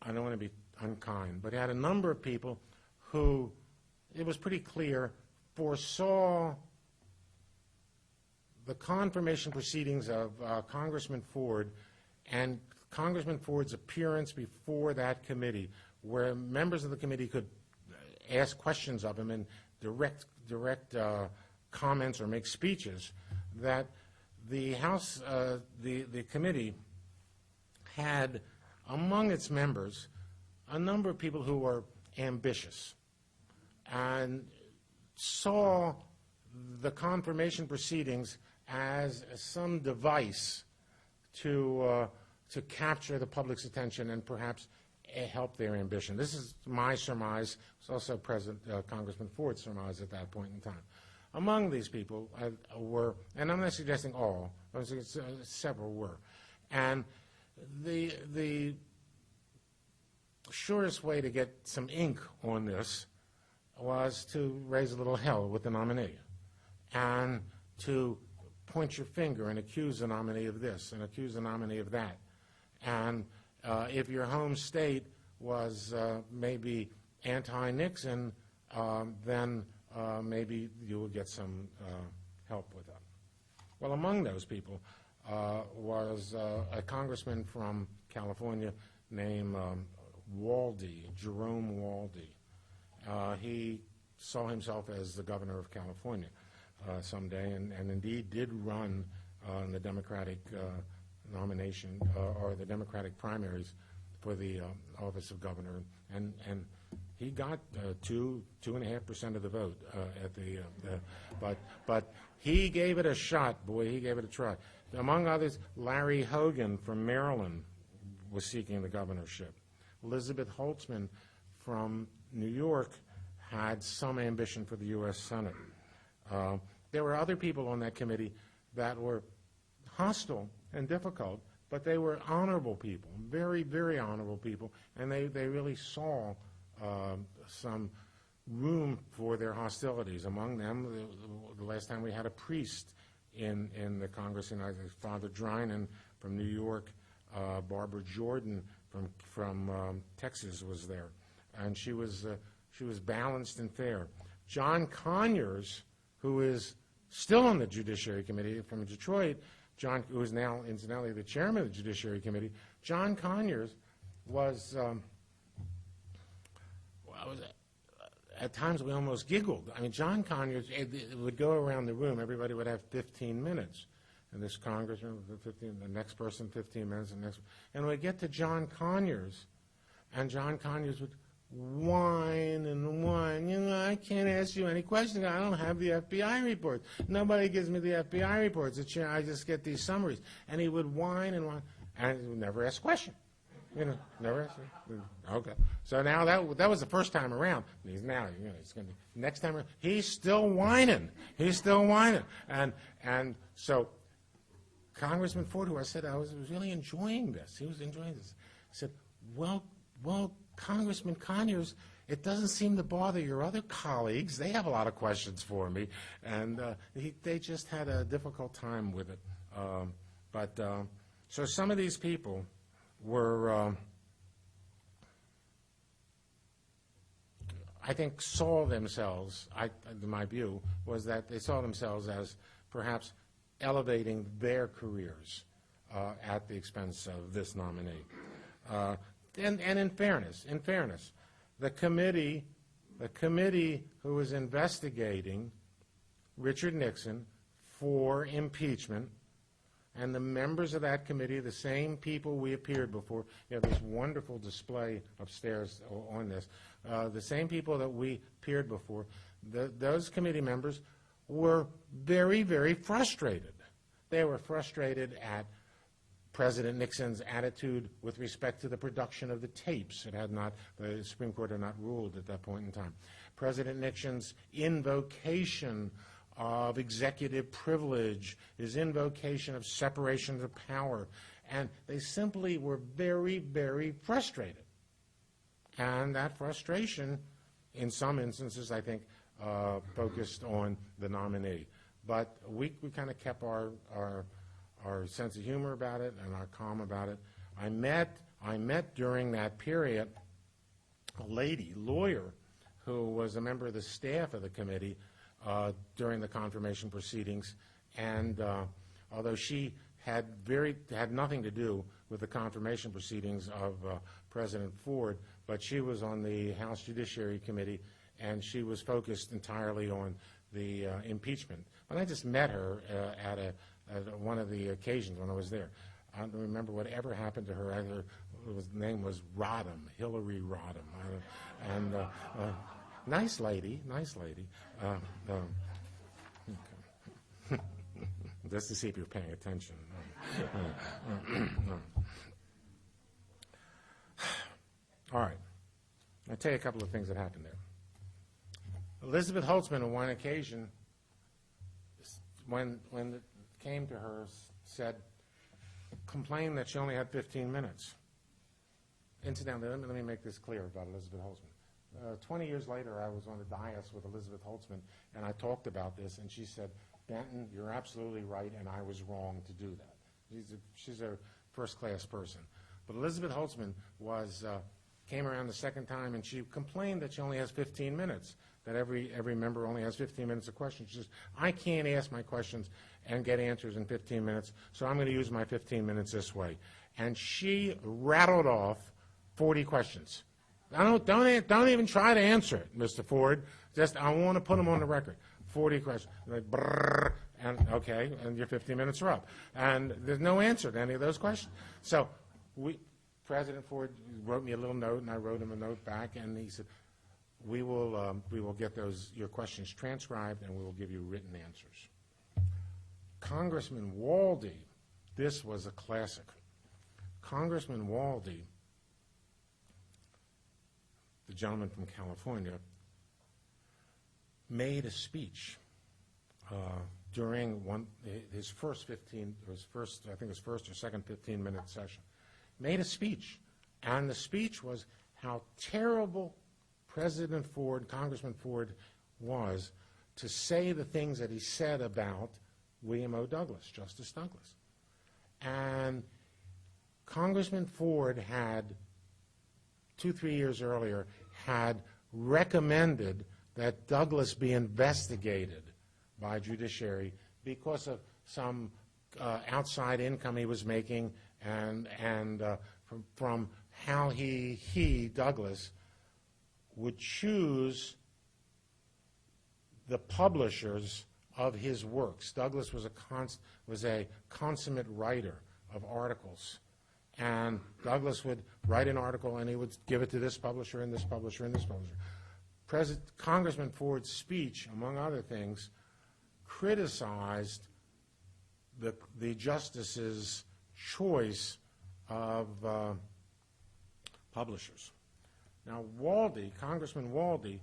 I don't want to be unkind, but it had a number of people who, it was pretty clear, foresaw the confirmation proceedings of Congressman Ford and Congressman Ford's appearance before that committee, where members of the committee could ask questions of him and direct comments or make speeches, that the House, the committee had among its members a number of people who were ambitious and saw the confirmation proceedings as some device to capture the public's attention and perhaps help their ambition. This is my surmise. It's also Congressman Ford's surmise at that point in time. Among these people were, and I'm not suggesting all, several were, and the surest way to get some ink on this was to raise a little hell with the nominee and to point your finger and accuse the nominee of this and accuse the nominee of that. And if your home state was maybe anti-Nixon, then maybe you would get some help with that. Well, among those people was a congressman from California named Jerome Waldy. He saw himself as the governor of California someday, and indeed did run in the Democratic nomination or the Democratic primaries for the office of governor, and he got 2.5% of the vote at the but he gave it a shot. Boy, he gave it a try. Among others, Larry Hogan from Maryland was seeking the governorship. Elizabeth Holtzman from New York had some ambition for the U.S. Senate. There were other people on that committee that were hostile and difficult, but they were honorable people, very, very honorable people, and they really saw some room for their hostilities. Among them, the last time we had a priest in the Congress, Father Drinan from New York, Barbara Jordan from Texas was there, and she was balanced and fair. John Conyers, who is still on the Judiciary Committee from Detroit, who is now incidentally the chairman of the Judiciary Committee, John Conyers was at times we almost giggled. I mean, John Conyers would go around the room, everybody would have 15 minutes. And this congressman, the next person 15 minutes, and we'd get to John Conyers, and John Conyers would whine and whine. You know, I can't ask you any questions. I don't have the FBI reports. Nobody gives me the FBI reports. I just get these summaries. And he would whine and whine, and he would never ask a question. You know, never ask. Okay. So now that was the first time around. He's now, it's going to be next time around. He's still whining. He's still whining. And so Congressman Ford, who I said I was really enjoying this. He was enjoying this. I said, well, Congressman Conyers, it doesn't seem to bother your other colleagues. They have a lot of questions for me, and they just had a difficult time with it. So some of these people were, I think, saw themselves, my view was that they saw themselves as perhaps elevating their careers at the expense of this nominee. And in fairness, the committee who was investigating Richard Nixon for impeachment, and the members of that committee, the same people we appeared before, you have this wonderful display upstairs on this, the same people that we appeared before, those committee members were very, very frustrated. They were frustrated at President Nixon's attitude with respect to the production of the tapes. The Supreme Court had not ruled at that point in time. President Nixon's invocation of executive privilege, his invocation of separation of power, and they simply were very, very frustrated. And that frustration, in some instances, I think, focused on the nominee. But we kind of kept our sense of humor about it and our calm about it. I met during that period a lawyer, who was a member of the staff of the committee during the confirmation proceedings, And although she had nothing to do with the confirmation proceedings of President Ford, but she was on the House Judiciary Committee, and she was focused entirely on the impeachment. But I just met her at one of the occasions when I was there. I don't remember whatever happened to her. Her name was Rodham, Hillary Rodham. And nice lady, nice lady. Just to see if you're paying attention. All right. I'll tell you a couple of things that happened there. Elizabeth Holtzman, on one occasion, when it came to her, complained that she only had 15 minutes. Incidentally, let me make this clear about Elizabeth Holtzman. 20 years later, I was on the dais with Elizabeth Holtzman, and I talked about this, and she said, Benton, you're absolutely right, and I was wrong to do that. She's a first-class person. But Elizabeth Holtzman came around the second time, and she complained that she only has 15 minutes, that every member only has 15 minutes of questions. She says, I can't ask my questions and get answers in 15 minutes, so I'm going to use my 15 minutes this way. And she rattled off 40 questions. Don't even try to answer it, Mr. Ford. Just, I want to put them on the record. 40 questions. Like, brrr, and okay, and your 15 minutes are up. And there's no answer to any of those questions. So President Ford wrote me a little note, and I wrote him a note back, and he said, we will get your questions transcribed, and we will give you written answers. Congressman Waldy, this was a classic. Congressman Waldy, the gentleman from California, made a speech during his first 15, I think his first or second 15-minute session. Made a speech, and the speech was how terrible President Ford, Congressman Ford, was to say the things that he said about William O. Douglas, Justice Douglas. And Congressman Ford had, 2-3 years earlier, had recommended that Douglas be investigated by judiciary because of some outside income he was making and from how he, Douglas, would choose the publishers of his works. Douglas was a consummate writer of articles. And Douglas would write an article, and he would give it to this publisher and this publisher and this publisher. Congressman Ford's speech, among other things, criticized the justice's choice of publishers. Now, Congressman Waldy,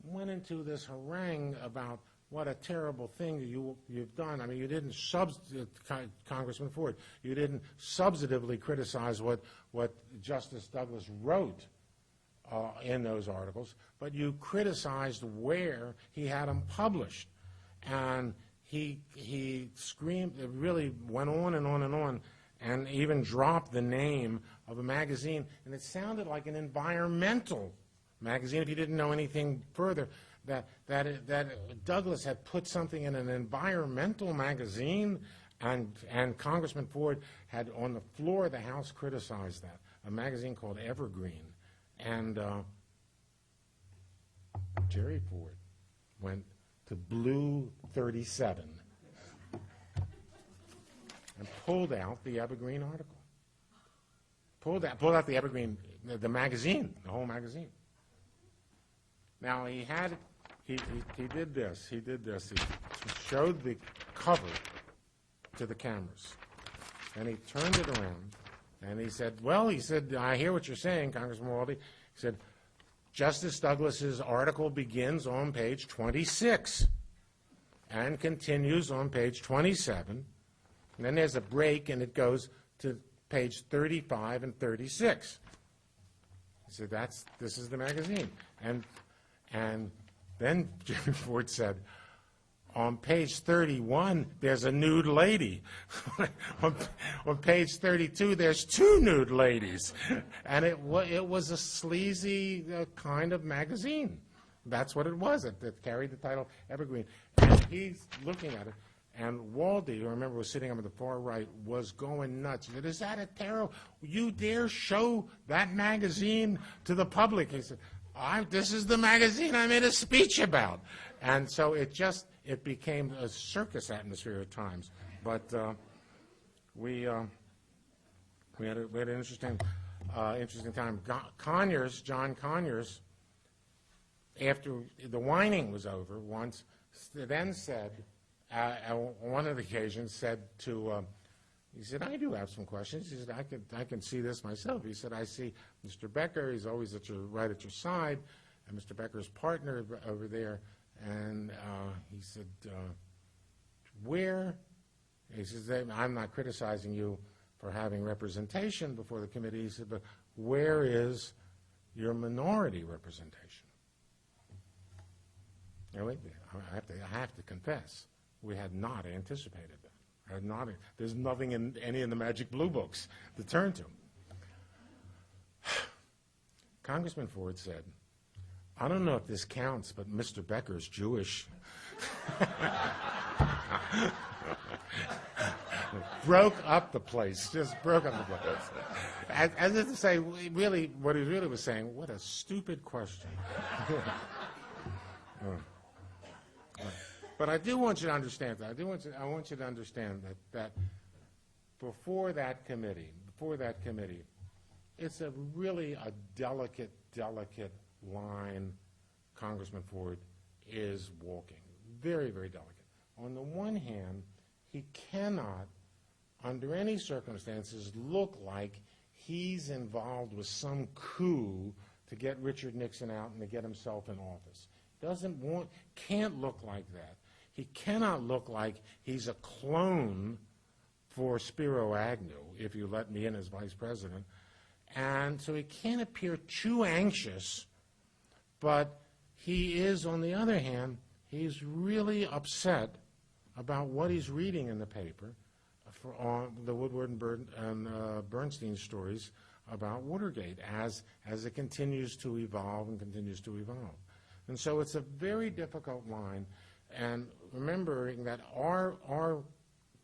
went into this harangue about what a terrible thing you've done. I mean, you didn't Congressman Ford, you didn't substantively criticize what Justice Douglas wrote in those articles, but you criticized where he had them published. And he screamed, it really went on and on and on, and even dropped the name of a magazine, and it sounded like an environmental magazine, if you didn't know anything further, that Douglas had put something in an environmental magazine, and Congressman Ford had, on the floor of the House, criticized that, a magazine called Evergreen. And Jerry Ford went to Blue 37 and pulled out the Evergreen article. Pulled out the Evergreen, the magazine, the whole magazine. Now he did this. He showed the cover to the cameras, and he turned it around, and he said, I hear what you're saying, Congressman Waldy. He said, Justice Douglas's article begins on page 26 and continues on page 27, and then there's a break, and it goes to page 35 and 36. He said, this is the magazine. And then Jerry Ford said, on page 31, there's a nude lady. on page 32, there's two nude ladies. And it was a sleazy kind of magazine. That's what it was. It carried the title Evergreen. And he's looking at it, And Waldy, who I remember was sitting on the far right, was going nuts. He said, "Is that a terrible? You dare show that magazine to the public?" He said, "This is the magazine I made a speech about." And so it became a circus atmosphere at times. But we had an interesting time. John Conyers, after the whining was over, once then said, on one of the occasions, he said, "I do have some questions." He said, I can see this myself." He said, "I see Mr. Becker, he's always right at your side, and Mr. Becker's partner over there." And he said, "Where?" He says, "I'm not criticizing you for having representation before the committee." He said, "But where is your minority representation?" Now, I have to confess, we had not anticipated that. There's nothing in any of the Magic Blue books to turn to. Congressman Ford said, "I don't know if this counts, but Mr. Becker's Jewish." Broke up the place, just broke up the place. As if to say, really, what he really was saying, what a stupid question. But I do want you to understand that. I want you to understand that before that committee, it's really a delicate line Congressman Ford is walking. Very, very delicate. On the one hand, he cannot, under any circumstances, look like he's involved with some coup to get Richard Nixon out and to get himself in office. Can't look like that. He cannot look like he's a clone for Spiro Agnew, if you let me in as vice president. And so he can't appear too anxious, but he is, on the other hand, he's really upset about what he's reading in the paper on the Woodward and Bernstein stories about Watergate as it continues to evolve and continues to evolve. And so it's a very difficult line, and remembering that our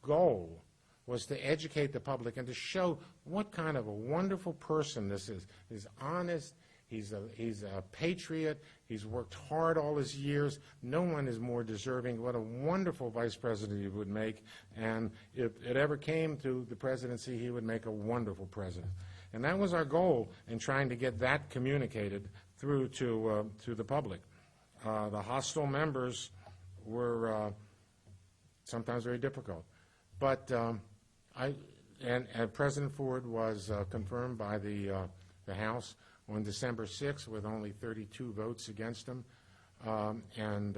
goal was to educate the public and to show what kind of a wonderful person this is. He's honest, he's a patriot, he's worked hard all his years. No one is more deserving. What a wonderful vice president he would make, and if it ever came to the presidency, he would make a wonderful president. And that was our goal in trying to get that communicated through to the public. The hostile members were sometimes very difficult. But President Ford was confirmed by the House on December 6th with only 32 votes against him, and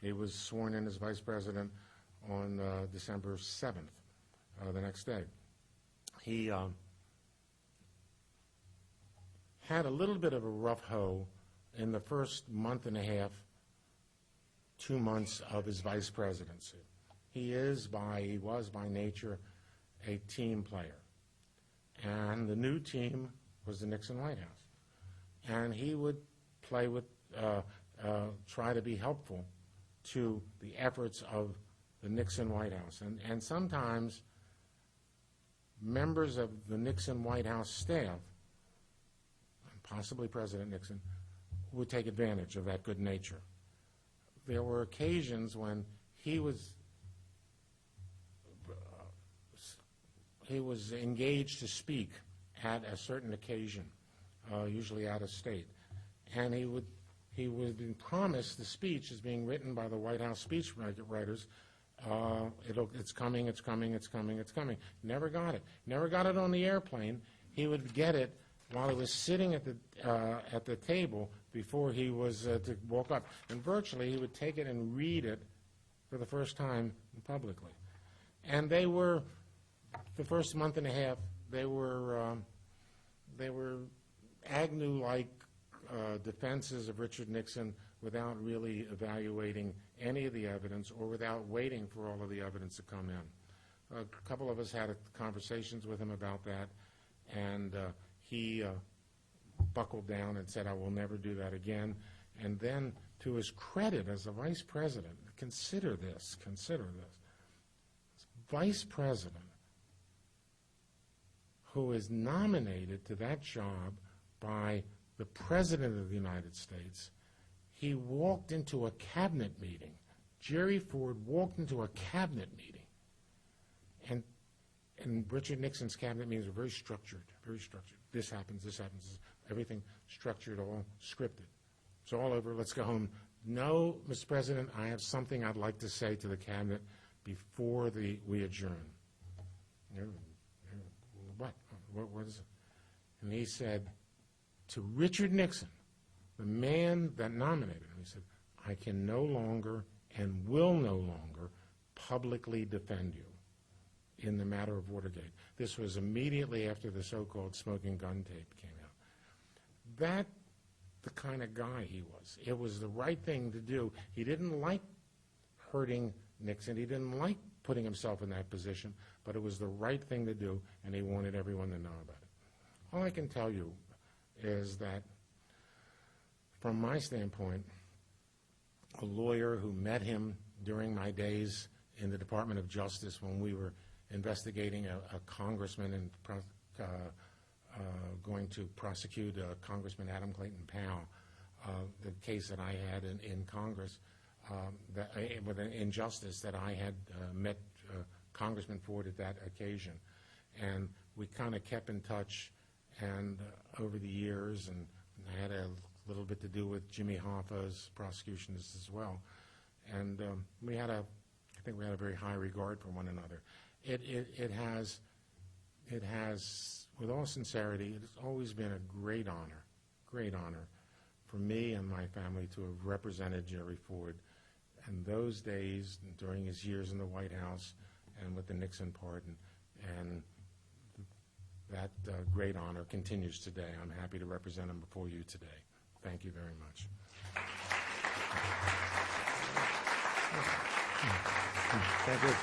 he was sworn in as vice president on December 7th, the next day. He had a little bit of a rough go in the first month and a half, 2 months of his vice presidency. He was by nature a team player. And the new team was the Nixon White House. And he would play with, try to be helpful to the efforts of the Nixon White House. And sometimes members of the Nixon White House staff, possibly President Nixon, would take advantage of that good nature. There were occasions when he was engaged to speak at a certain occasion, usually out of state, and he would be promised the speech is being written by the White House speech writers. It's coming, it's coming, it's coming, it's coming. Never got it. Never got it on the airplane. He would get it while he was sitting at the table before he was to walk up. And virtually he would take it and read it for the first time publicly. And they were, the first month and a half, they were Agnew-like defenses of Richard Nixon without really evaluating any of the evidence or without waiting for all of the evidence to come in. A couple of us had conversations with him about that, and he buckled down and said, "I will never do that again." And then, to his credit as a vice president, consider this. vice president who is nominated to that job by the President of the United States. He walked into a cabinet meeting. Jerry Ford walked into a cabinet meeting. And Richard Nixon's cabinet meetings were very structured, very structured. This happens, everything structured, all scripted. It's all over, let's go home. No, Mr. President, I have something I'd like to say to the cabinet before we adjourn. What is it? And he said to Richard Nixon, the man that nominated him, he said, I can no longer and will no longer publicly defend you in the matter of Watergate. This was immediately after the so-called smoking gun tape came out. That's the kind of guy he was. It was the right thing to do. He didn't like hurting Nixon. He didn't like putting himself in that position, but it was the right thing to do, and he wanted everyone to know about it. All I can tell you is that, from my standpoint, a lawyer who met him during my days in the Department of Justice when we were investigating a congressman and going to prosecute Congressman Adam Clayton Powell, the case that I had in Congress, with an injustice that I had met Congressman Ford at that occasion. And we kind of kept in touch, and over the years, and I had a little bit to do with Jimmy Hoffa's prosecutions as well. And I think we had a very high regard for one another. It has, with all sincerity, it has always been a great honor for me and my family to have represented Jerry Ford in those days during his years in the White House and with the Nixon pardon. And that great honor continues today. I'm happy to represent him before you today. Thank you very much. Thank you.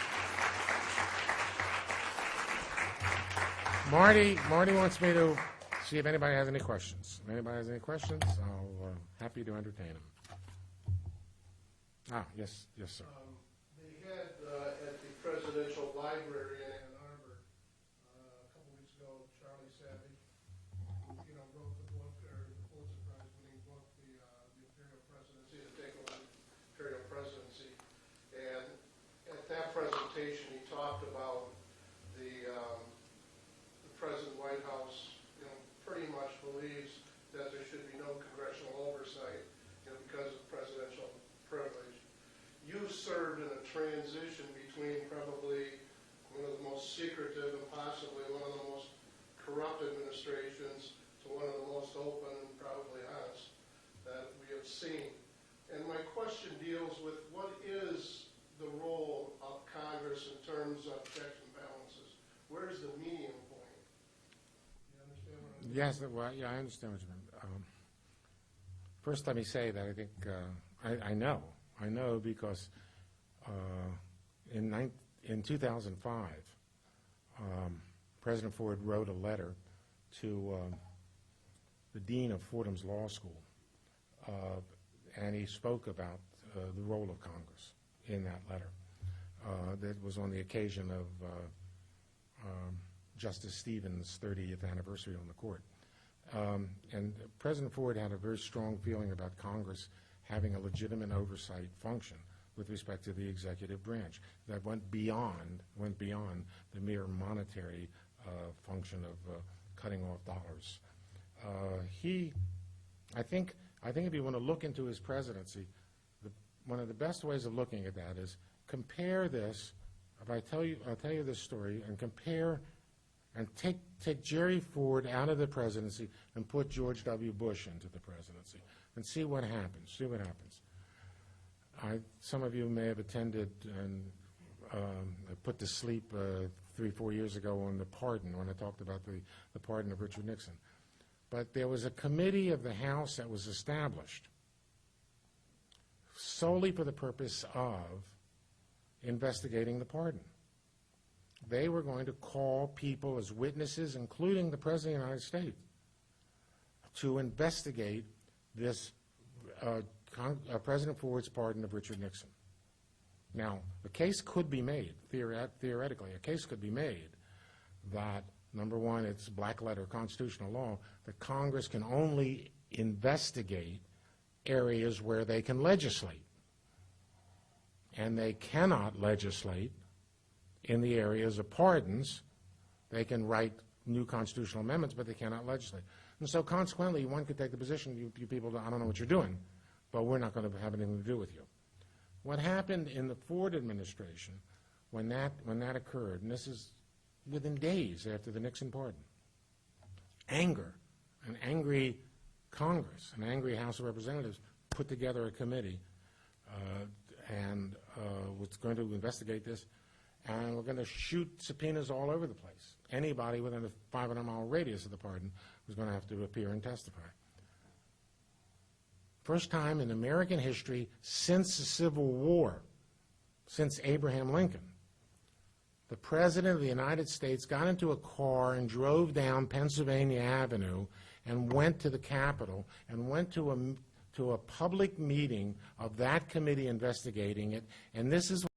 Marty wants me to see if anybody has any questions. If anybody has any questions, I'll happy to entertain them. Yes, sir. They had at the Presidential Library in Ann Arbor a couple weeks ago, Charlie Savage, who wrote the book, or the Pulitzer Prize-winning book, the Imperial Presidency, the Takeover of the Imperial Presidency. And at that presentation, he talked about the present White House, pretty much believes that there should be no congressional oversight, because of presidential privilege. You served in a transition between probably one of the most secretive and possibly one of the most corrupt administrations to one of the most open and probably honest that we have seen. And my question deals with what is the role of Congress in terms of checks and balances? Where's the medium point? You understand what I'm saying? Yes, well, yeah, I understand what you mean. First, let me say that I think I know because in 2005, President Ford wrote a letter to the dean of Fordham's Law School, and he spoke about the role of Congress in that letter. That was on the occasion of Justice Stevens' 30th anniversary on the court. And President Ford had a very strong feeling about Congress having a legitimate oversight function with respect to the executive branch that went beyond the mere monetary function of cutting off dollars. I think if you want to look into his presidency, one of the best ways of looking at that is compare this. If I'll tell you this story and compare and take Jerry Ford out of the presidency and put George W. Bush into the presidency and see what happens. Some of you may have attended and put to sleep 3-4 years ago on the pardon, when I talked about the pardon of Richard Nixon. But there was a committee of the House that was established solely for the purpose of investigating the pardon. They were going to call people as witnesses, including the President of the United States, to investigate this President Ford's pardon of Richard Nixon. Now, the case could be made, theoretically, a case could be made that, number one, it's black-letter constitutional law, that Congress can only investigate areas where they can legislate. And they cannot legislate in the areas of pardons. They can write new constitutional amendments, but they cannot legislate. And so consequently, one could take the position, you people, I don't know what you're doing, but we're not going to have anything to do with you. What happened in the Ford administration when that occurred, and this is within days after the Nixon pardon, anger, an angry Congress, an angry House of Representatives put together a committee and was going to investigate this, and we're going to shoot subpoenas all over the place. Anybody within a 500-mile radius of the pardon was going to have to appear and testify. First time in American history since the Civil War, since Abraham Lincoln, the President of the United States got into a car and drove down Pennsylvania Avenue and went to the Capitol and went to a public meeting of that committee investigating it, and this is